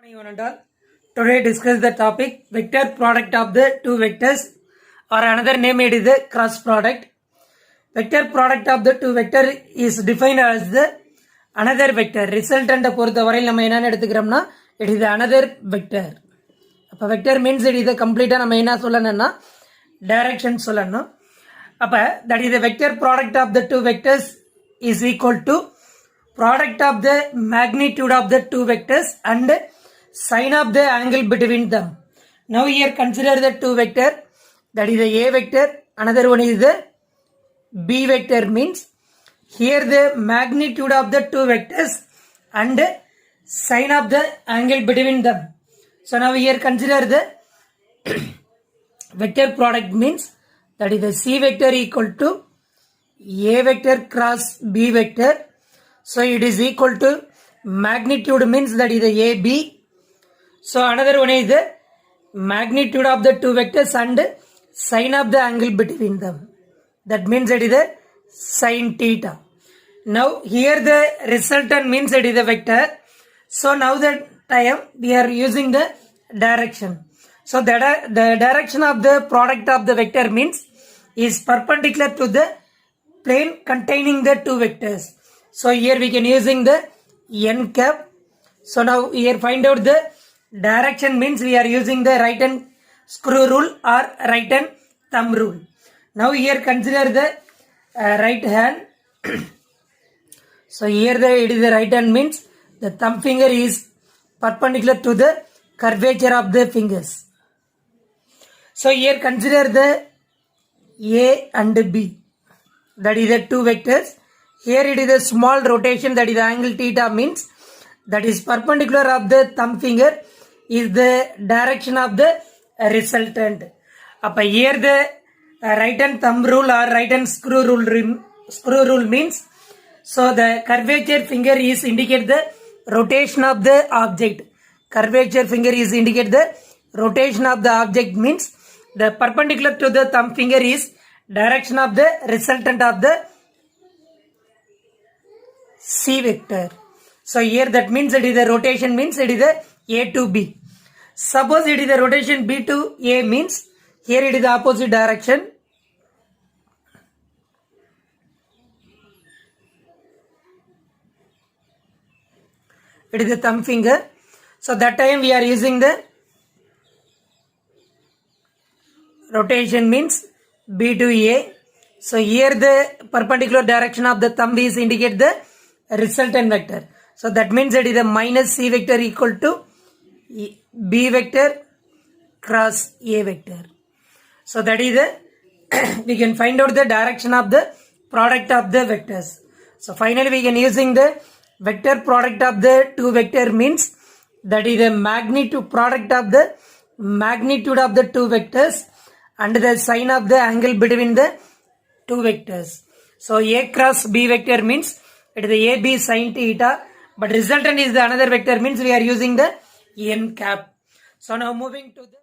Morning one and all. Today discuss the topic vector product of the two vectors, or another name it is the cross product. Vector product of the two vector is defined as the another vector. Resultant பொறுத்த வரையில் நம்ம என்ன எடுத்துக்கிறோம்னா it is another vector. அப்ப vector means it is the complete நம்ம என்ன சொல்லணும்னா direction சொல்லணும். அப்ப that is the vector product of the two vectors is equal to product of the magnitude of the two vectors and sine of the angle between them. Now here consider the two vector, that is the A vector, another one is the B vector, means here the magnitude of the two vectors and sine of the angle between them. So now here consider the vector product, means that is the C vector equal to A vector cross B vector. So it is equal to magnitude, means that is the AB. So another one is the magnitude of the two vectors and sine of the angle between them. That means it is the sine theta. Now here the resultant means it is a vector. So now that time we are using the direction. So the direction of the product of the vector means is perpendicular to the plane containing the two vectors. So here we can using the n cap. So now here find out the direction, means we are using the right hand screw rule or right hand thumb rule. Now here consider the right hand. So here it is the right hand, means the thumb finger is perpendicular to the curvature of the fingers. So here consider the A and B, that is the two vectors. Here it is a small rotation, that is the angle theta, means that is perpendicular of the thumb finger is the direction of the resultant. Appa here the right hand thumb rule or right hand screw rule means, so the curvature finger is indicate the rotation of the object. Curvature finger is indicate the rotation of the object, means the perpendicular to the thumb finger is direction of the resultant of the C vector. So here that means it is the rotation, means it is the A to B. Suppose it is the rotation B to A, means here it is the opposite direction. It is the thumb finger. So that time we are using the rotation, means B to A. So here the perpendicular direction of the thumb is indicate the resultant vector. So that means it is the minus C vector equal to B vector cross A vector. So that is the we can find out the direction of the product of the vectors. So finally we can using the vector product of the two vector, means that is the magnitude product of the magnitude of the two vectors and the sine of the angle between the two vectors. So A cross B vector means it is the AB sine theta, but resultant is the another vector, means we are using the n cap. So now moving to the